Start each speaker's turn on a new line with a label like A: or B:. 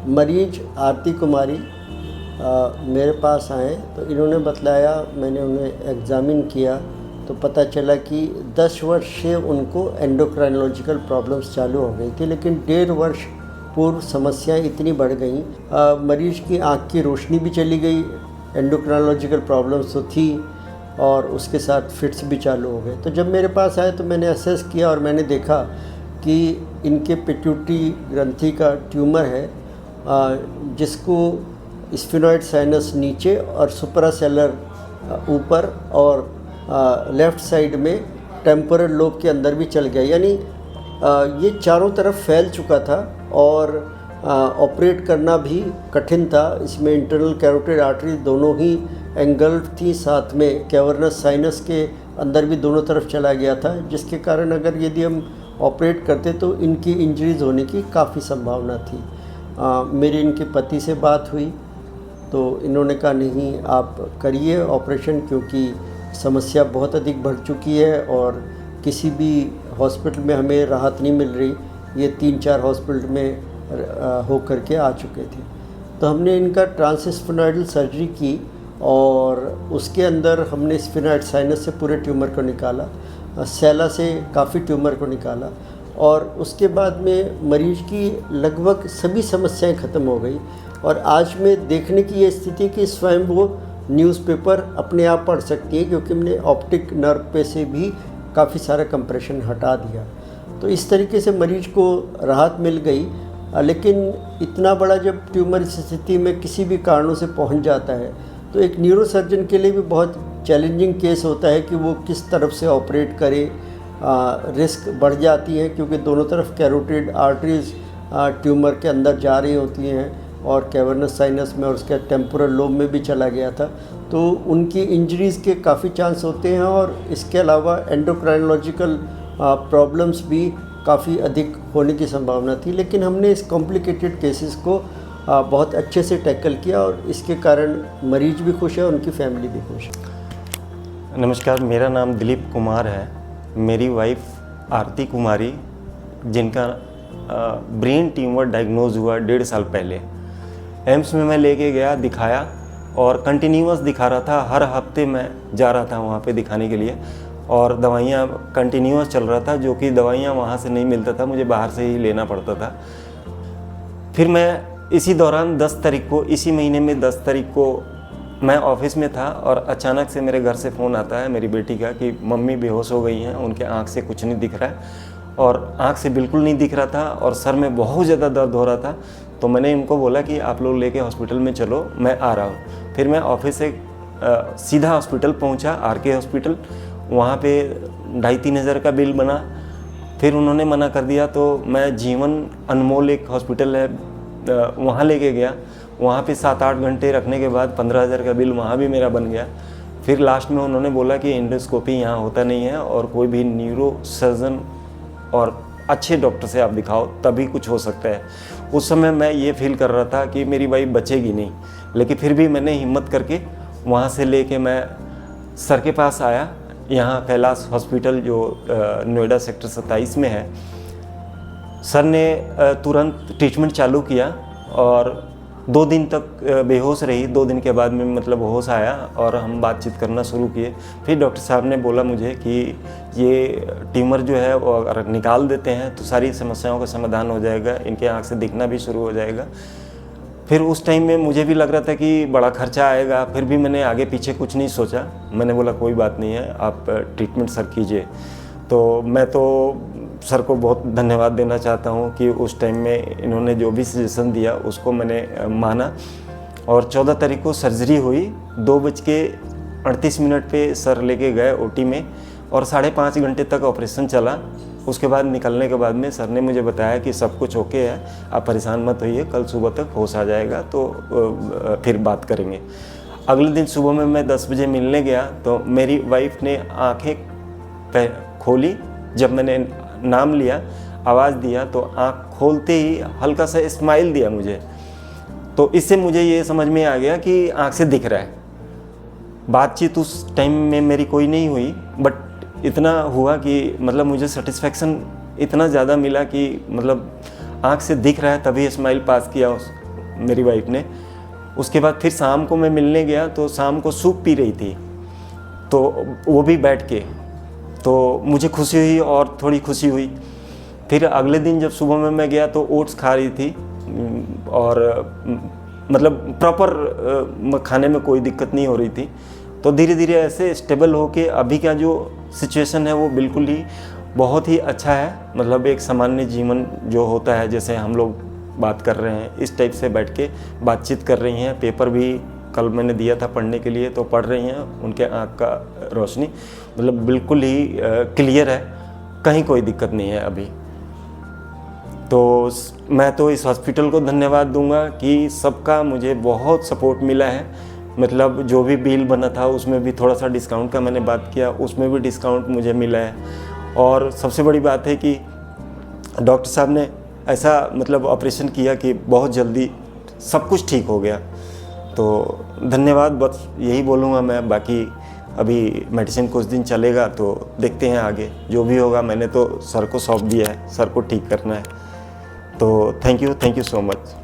A: मरीज आरती कुमारी मेरे पास आए तो इन्होंने बतलाया, मैंने उन्हें एग्ज़ामिन किया तो पता चला कि 10 वर्ष से उनको एंडोक्राइनोलॉजिकल प्रॉब्लम्स चालू हो गई थी, लेकिन 1.5 वर्ष पूर्व समस्याएं इतनी बढ़ गई, मरीज की आँख की रोशनी भी चली गई, एंडोक्राइनोलॉजिकल प्रॉब्लम्स तो थी और उसके साथ फिट्स भी चालू हो गए। तो जब मेरे पास आए तो मैंने असेस किया और मैंने देखा कि इनके पिट्यूटरी ग्रंथि का ट्यूमर है, जिसको स्फिनॉइड साइनस नीचे और सुपरासेलर ऊपर और लेफ़्ट साइड में टेम्पोरल लोब के अंदर भी चल गया, यानी ये चारों तरफ फैल चुका था और ऑपरेट करना भी कठिन था। इसमें इंटरनल कैरोटिड आर्टरी दोनों ही एंगल्ड थी, साथ में कैवर्नस साइनस के अंदर भी दोनों तरफ चला गया था, जिसके कारण अगर यदि हम ऑपरेट करते तो इनकी इंजरीज़ होने की काफ़ी संभावना थी। मेरी इनके पति से बात हुई तो इन्होंने कहा नहीं, आप करिए ऑपरेशन, क्योंकि समस्या बहुत अधिक बढ़ चुकी है और किसी भी हॉस्पिटल में हमें राहत नहीं मिल रही। ये 3-4 हॉस्पिटल में हो करके आ चुके थे। तो हमने इनका ट्रांसस्फिनॉइडल सर्जरी की और उसके अंदर हमने स्फिनॉइड साइनस से पूरे ट्यूमर को निकाला, सैला से काफ़ी ट्यूमर को निकाला और उसके बाद में मरीज की लगभग सभी समस्याएं ख़त्म हो गई। और आज में देखने की ये स्थिति कि स्वयं वो न्यूज़पेपर अपने आप पढ़ सकती है, क्योंकि हमने ऑप्टिक नर्व पे से भी काफ़ी सारा कंप्रेशन हटा दिया। तो इस तरीके से मरीज को राहत मिल गई। लेकिन इतना बड़ा जब ट्यूमर इस स्थिति में किसी भी कारणों से पहुंच जाता है तो एक न्यूरोसर्जन के लिए भी बहुत चैलेंजिंग केस होता है कि वो किस तरफ से ऑपरेट करे। रिस्क बढ़ जाती है क्योंकि दोनों तरफ कैरोटिड आर्टरीज ट्यूमर के अंदर जा रही होती हैं और कैवर्नस साइनस में और उसके टेम्पोरल लोब में भी चला गया था, तो उनकी इंजरीज़ के काफ़ी चांस होते हैं। और इसके अलावा एंडोक्राइनोलॉजिकल प्रॉब्लम्स भी काफ़ी अधिक होने की संभावना थी, लेकिन हमने इस कॉम्प्लिकेटेड केसेस को बहुत अच्छे से टैकल किया और इसके कारण मरीज भी खुश है, उनकी फैमिली भी खुश है।
B: नमस्कार, मेरा नाम दिलीप कुमार है। मेरी वाइफ आरती कुमारी, जिनका ब्रेन ट्यूमर डायग्नोज हुआ 1.5 साल पहले, एम्स में मैं लेके गया, दिखाया और कंटिन्यूअस दिखा रहा था। हर हफ्ते मैं जा रहा था वहाँ पे दिखाने के लिए और दवाइयाँ कंटिन्यूअस चल रहा था, जो कि दवाइयाँ वहाँ से नहीं मिलता था, मुझे बाहर से ही लेना पड़ता था। फिर मैं इसी दौरान 10 तारीख को, इसी महीने में 10 तारीख को मैं ऑफिस में था और अचानक से मेरे घर से फ़ोन आता है मेरी बेटी का कि मम्मी बेहोश हो गई हैं, उनके आँख से कुछ नहीं दिख रहा है। और आँख से बिल्कुल नहीं दिख रहा था और सर में बहुत ज़्यादा दर्द हो रहा था। तो मैंने इनको बोला कि आप लोग लेके हॉस्पिटल में चलो, मैं आ रहा हूँ। फिर मैं ऑफिस से सीधा हॉस्पिटल पहुँचा, RK हॉस्पिटल। वहाँ पे 2,500-3 हज़ार का बिल बना। फिर उन्होंने मना कर दिया तो मैं जीवन अनमोल एक हॉस्पिटल है, वहाँ लेके गया। वहाँ पे 7-8 घंटे रखने के बाद 15,000 का बिल वहाँ भी मेरा बन गया। फिर लास्ट में उन्होंने बोला कि एंडोस्कोपी यहाँ होता नहीं है और कोई भी न्यूरो सर्जन और अच्छे डॉक्टर से आप दिखाओ, तभी कुछ हो सकता है। उस समय मैं ये फील कर रहा था कि मेरी वाइफ बचेगी नहीं, लेकिन फिर भी मैंने हिम्मत करके वहाँ से लेके मैं सर के पास आया, यहाँ कैलाश हॉस्पिटल जो नोएडा सेक्टर 27 में है। सर ने तुरंत ट्रीटमेंट चालू किया और 2 दिन तक बेहोश रही। 2 दिन के बाद में मतलब होश आया और हम बातचीत करना शुरू किए। फिर डॉक्टर साहब ने बोला मुझे कि ये ट्यूमर जो है वो अगर निकाल देते हैं तो सारी समस्याओं का समाधान हो जाएगा, इनके आँख से दिखना भी शुरू हो जाएगा। फिर उस टाइम में मुझे भी लग रहा था कि बड़ा खर्चा आएगा, फिर भी मैंने आगे पीछे कुछ नहीं सोचा। मैंने बोला कोई बात नहीं है, आप ट्रीटमेंट सर कीजिए। तो मैं तो सर को बहुत धन्यवाद देना चाहता हूँ कि उस टाइम में इन्होंने जो भी सजेशन दिया उसको मैंने माना। और 14 तारीख को सर्जरी हुई। 2:38 पे सर लेके गए OT में और 5.5 घंटे तक ऑपरेशन चला। उसके बाद निकलने के बाद में सर ने मुझे बताया कि सब कुछ ओके है, आप परेशान मत होइए, कल सुबह तक होश आ जाएगा तो फिर बात करेंगे। अगले दिन सुबह में मैं 10 बजे मिलने गया तो मेरी वाइफ ने आँखें खोली। जब मैंने नाम लिया, आवाज़ दिया तो आँख खोलते ही हल्का सा स्माइल दिया मुझे। तो इससे मुझे ये समझ में आ गया कि आँख से दिख रहा है। बातचीत उस टाइम में मेरी कोई नहीं हुई, बट इतना हुआ कि मतलब मुझे सेटिस्फेक्शन इतना ज़्यादा मिला कि मतलब आँख से दिख रहा है, तभी स्माइल पास किया मेरी वाइफ ने। उसके बाद फिर शाम को मैं मिलने गया तो शाम को सूप पी रही थी, तो वो भी बैठ के, तो मुझे खुशी हुई और थोड़ी खुशी हुई। फिर अगले दिन जब सुबह में मैं गया तो ओट्स खा रही थी और मतलब प्रॉपर खाने में कोई दिक्कत नहीं हो रही थी। तो धीरे धीरे ऐसे स्टेबल होके अभी का जो सिचुएशन है वो बिल्कुल ही बहुत ही अच्छा है। मतलब एक सामान्य जीवन जो होता है, जैसे हम लोग बात कर रहे हैं इस टाइप से बैठ के बातचीत कर रही हैं। पेपर भी कल मैंने दिया था पढ़ने के लिए, तो पढ़ रही हैं, उनके आँख का रोशनी मतलब बिल्कुल ही क्लियर है, कहीं कोई दिक्कत नहीं है अभी। तो मैं तो इस हॉस्पिटल को धन्यवाद दूंगा कि सबका मुझे बहुत सपोर्ट मिला है। मतलब जो भी बिल बना था उसमें भी थोड़ा सा डिस्काउंट का मैंने बात किया, उसमें भी डिस्काउंट मुझे मिला है। और सबसे बड़ी बात है कि डॉक्टर साहब ने ऐसा मतलब ऑपरेशन किया कि बहुत जल्दी सब कुछ ठीक हो गया। तो धन्यवाद, बस यही बोलूँगा मैं। बाकी अभी मेडिसिन कुछ दिन चलेगा तो देखते हैं आगे जो भी होगा। मैंने तो सर को सौंप दिया है, सर को ठीक करना है। तो थैंक यू सो मच।